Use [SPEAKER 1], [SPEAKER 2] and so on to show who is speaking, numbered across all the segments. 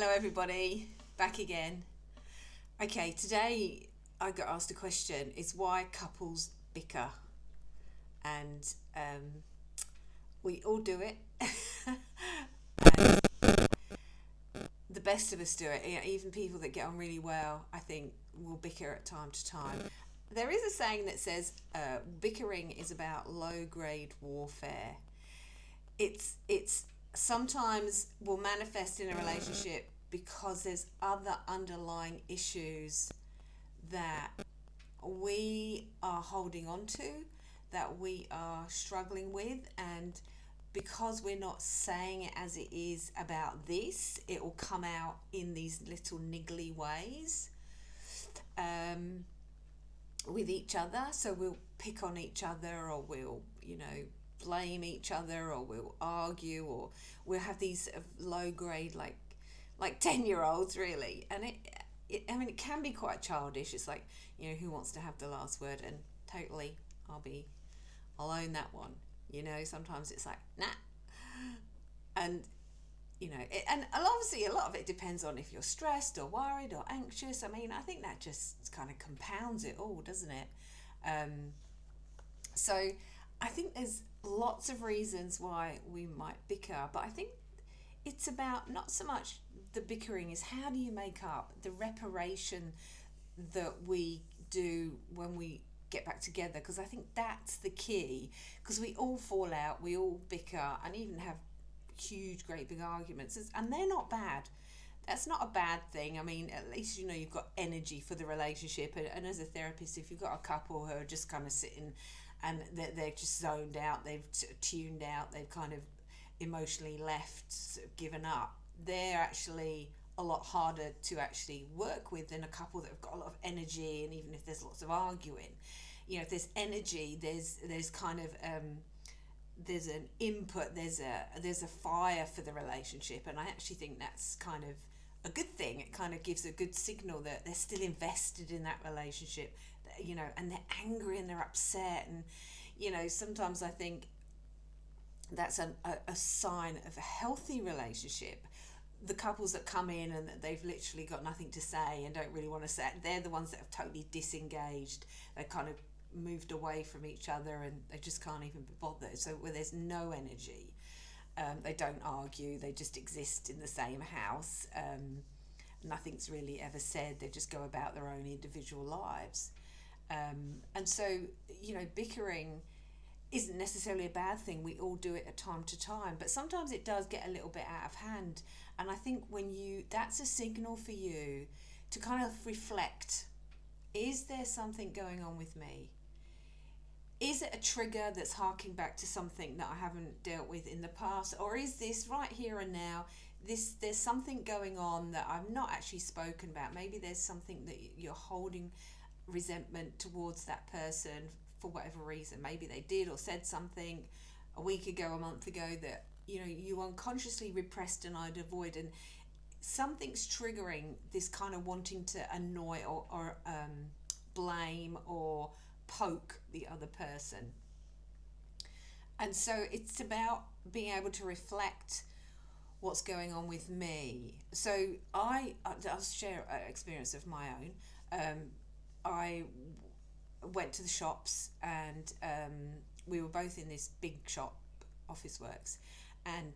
[SPEAKER 1] Hello, everybody. Back again. Okay, today I got asked a question: is why couples bicker, and we all do it. And the best of us do it. Even people that get on really well, I think, will bicker at time to time. There is a saying that says bickering is about low grade warfare. It's sometimes will manifest in a relationship because there's other underlying issues that we are holding on to, that we are struggling with, and because we're not saying it as it is about this, it will come out in these little niggly ways um, with each other. So we'll pick on each other, or we'll, blame each other, or we'll argue, or we'll have these low grade, like 10-year-olds, really. And it can be quite childish. It's like, who wants to have the last word? And totally, I'll own that one. Sometimes it's like, nah. And and obviously a lot of it depends on if you're stressed or worried or anxious. I think that just kind of compounds it all, doesn't it? So I think there's lots of reasons why we might bicker, but I think it's about not so much the bickering, is how do you make up the reparation that we do when we get back together, because I think that's the key, because we all fall out, we all bicker, and even have huge great big arguments, and they're not bad. That's not a bad thing. At least you've got energy for the relationship, and as a therapist, if you've got a couple who are just kind of sitting and they're just zoned out, they've tuned out, they've kind of emotionally left, sort of given up, they're actually a lot harder to actually work with than a couple that have got a lot of energy. And even if there's lots of arguing, if there's energy, there's kind of there's an input, there's a fire for the relationship, and I actually think that's kind of a good thing. It kind of gives a good signal that they're still invested in that relationship, and they're angry and they're upset. And sometimes I think that's a sign of a healthy relationship. The couples that come in and they've literally got nothing to say and don't really want to say it, they're the ones that have totally disengaged. They kind of moved away from each other and they just can't even be bothered. So where there's no energy, they don't argue, they just exist in the same house. Nothing's really ever said, they just go about their own individual lives. And so, bickering isn't necessarily a bad thing. We all do it at time to time, but sometimes it does get a little bit out of hand. And I think that's a signal for you to kind of reflect. Is there something going on with me? Is it a trigger that's harking back to something that I haven't dealt with in the past? Or is this right here and now, there's something going on that I've not actually spoken about? Maybe there's something that you're holding resentment towards that person for whatever reason. Maybe they did or said something a week ago, a month ago, that you unconsciously repressed and I'd avoid, and something's triggering this kind of wanting to annoy or blame or poke the other person. And so it's about being able to reflect what's going on with me. So I'll share an experience of my own. I went to the shops, and we were both in this big shop, Officeworks, and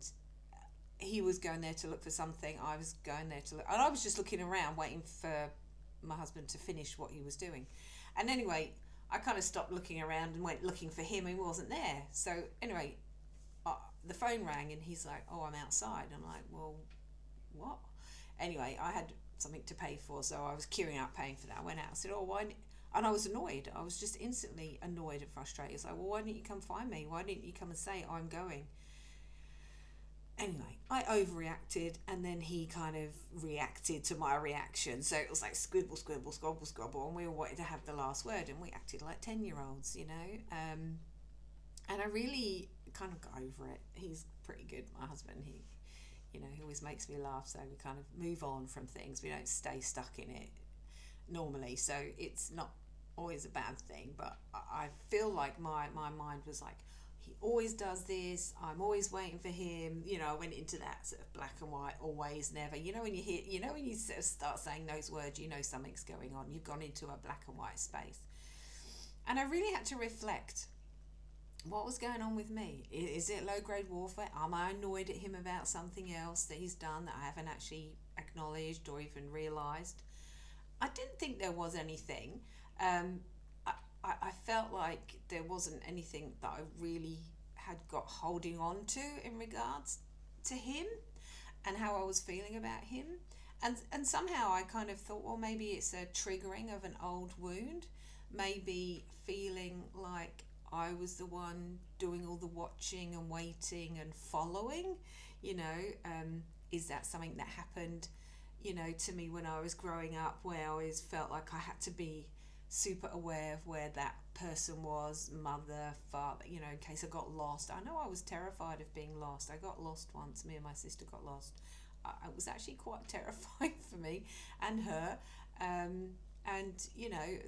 [SPEAKER 1] he was going there to look for something, I was going there to look, and I was just looking around waiting for my husband to finish what he was doing. And anyway, I kind of stopped looking around and went looking for him, and he wasn't there. So anyway, the phone rang and he's like, oh, I'm outside. I'm like, well, what? Anyway, I had something to pay for, so I was queuing up paying for that. I went out, I said, oh, why? And I was annoyed. I was just instantly annoyed and frustrated. It's like, well, why didn't you come find me? Why didn't you come and say, I'm going? Anyway, I overreacted, and then he kind of reacted to my reaction. So it was like squibble, squibble, squabble, squabble, and we all wanted to have the last word, and we acted like 10-year-olds, and I really kind of got over it. He's pretty good, my husband. He always makes me laugh, so we kind of move on from things. We don't stay stuck in it normally, so it's not always a bad thing, but I feel like my mind was like, he always does this, I'm always waiting for him. I went into that sort of black and white, always, never. When you hear, when you sort of start saying those words, something's going on. You've gone into a black and white space. And I really had to reflect, what was going on with me? Is it low grade warfare? Am I annoyed at him about something else that he's done that I haven't actually acknowledged or even realised? I didn't think there was anything. I felt like there wasn't anything that I really had got holding on to in regards to him and how I was feeling about him. And somehow I kind of thought, well, maybe it's a triggering of an old wound, maybe feeling like I was the one doing all the watching and waiting and following. Is that something that happened, to me when I was growing up, where I always felt like I had to be super aware of where that person was, mother, father, in case I got lost. I know I was terrified of being lost. I got lost once. Me and my sister got lost. It was actually quite terrifying for me and her. And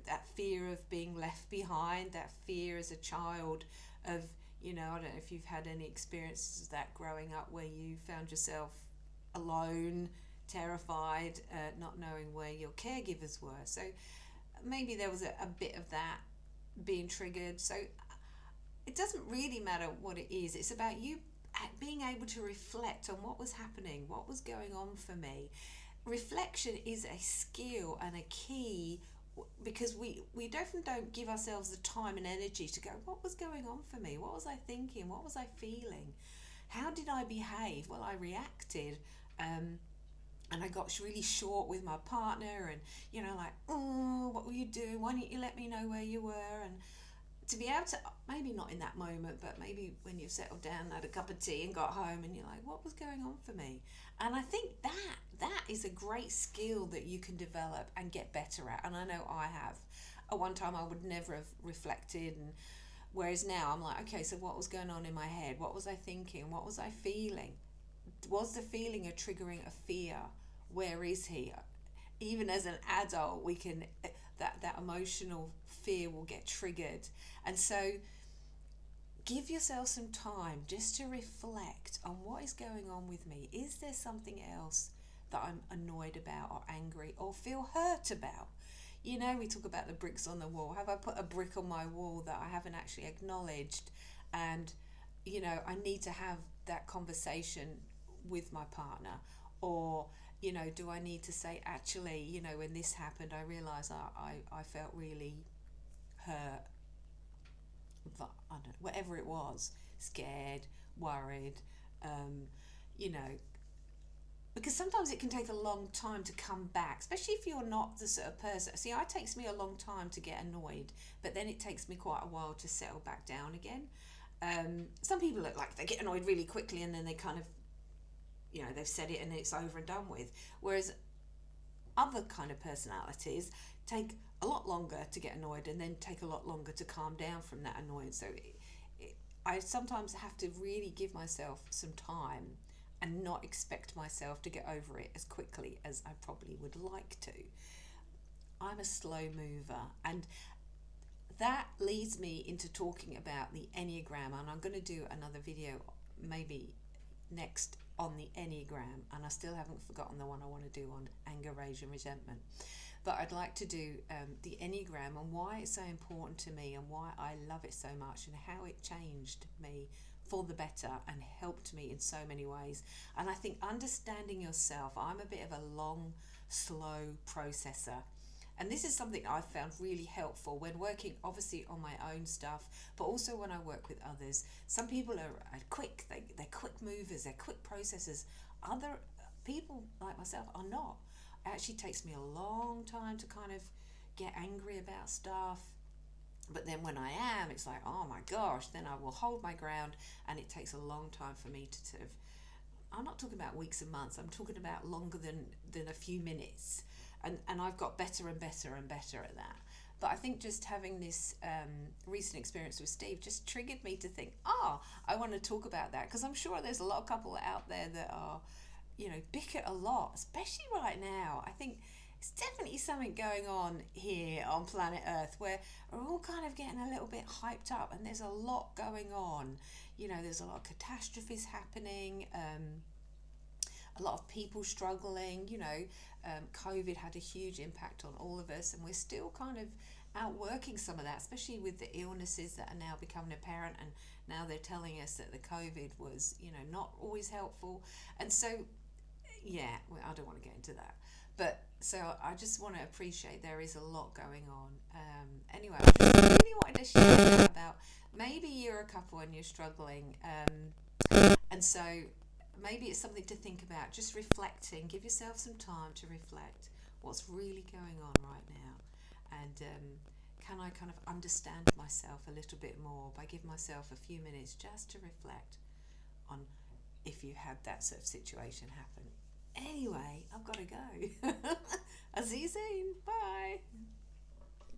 [SPEAKER 1] that fear of being left behind, that fear as a child of, I don't know if you've had any experiences of that growing up, where you found yourself alone, terrified, not knowing where your caregivers were. So maybe there was a bit of that being triggered. So it doesn't really matter what it is. It's about you being able to reflect on what was happening, what was going on for me. Reflection is a skill and a key, because we often don't give ourselves the time and energy to go, what was going on for me? What was I thinking? What was I feeling? How did I behave? Well, I reacted. And I got really short with my partner, and like, oh, what were you doing? Why didn't you let me know where you were? And to be able to, maybe not in that moment, but maybe when you've settled down, had a cup of tea and got home, and you're like, what was going on for me? And I think that is a great skill that you can develop and get better at. And I know I have. At one time I would never have reflected, and whereas now I'm like, okay, so what was going on in my head? What was I thinking? What was I feeling? Was the feeling a triggering of fear? Where is he? Even as an adult, we can, that emotional fear will get triggered. And so give yourself some time just to reflect on what is going on with me. Is there something else that I'm annoyed about or angry or feel hurt about? We talk about the bricks on the wall. Have I put a brick on my wall that I haven't actually acknowledged? And I need to have that conversation with my partner. Or do I need to say, actually, when this happened, I realised I felt really hurt, I don't know, whatever it was, scared, worried, because sometimes it can take a long time to come back, especially if you're not the sort of person. See, it takes me a long time to get annoyed, but then it takes me quite a while to settle back down again. Some people look like they get annoyed really quickly, and then they kind of, they've said it and it's over and done with. Whereas other kind of personalities take a lot longer to get annoyed, and then take a lot longer to calm down from that annoyance. So I sometimes have to really give myself some time and not expect myself to get over it as quickly as I probably would like to. I'm a slow mover, and that leads me into talking about the Enneagram, and I'm going to do another video maybe next on the Enneagram, and I still haven't forgotten the one I want to do on anger, rage and resentment. But I'd like to do the Enneagram and why it's so important to me, and why I love it so much, and how it changed me for the better and helped me in so many ways. And I think understanding yourself, I'm a bit of a long, slow processor. And this is something I've found really helpful when working obviously on my own stuff, but also when I work with others. Some people are quick, they're quick movers, they're quick processors. Other people like myself are not. It actually takes me a long time to kind of get angry about stuff. But then when I am, it's like, oh my gosh, then I will hold my ground, and it takes a long time for me to sort of, I'm not talking about weeks and months, I'm talking about longer than a few minutes. And I've got better and better and better at that. But I think just having this recent experience with Steve just triggered me to think, I want to talk about that, because I'm sure there's a lot of couple out there that are, bicker a lot, especially right now. I think there's definitely something going on here on planet Earth where we're all kind of getting a little bit hyped up, and there's a lot going on. You know, there's a lot of catastrophes happening. A lot of people struggling. COVID had a huge impact on all of us, and we're still kind of outworking some of that, especially with the illnesses that are now becoming apparent. And now they're telling us that the COVID was, not always helpful. And so, yeah, well, I don't want to get into that. But so I just want to appreciate there is a lot going on. Anyway, I just really wanted to share that about maybe you're a couple and you're struggling. And so maybe it's something to think about, just reflecting. Give yourself some time to reflect what's really going on right now, and can I kind of understand myself a little bit more by giving myself a few minutes just to reflect on if you had that sort of situation happen. Anyway, I've got to go. I'll see you soon. Bye.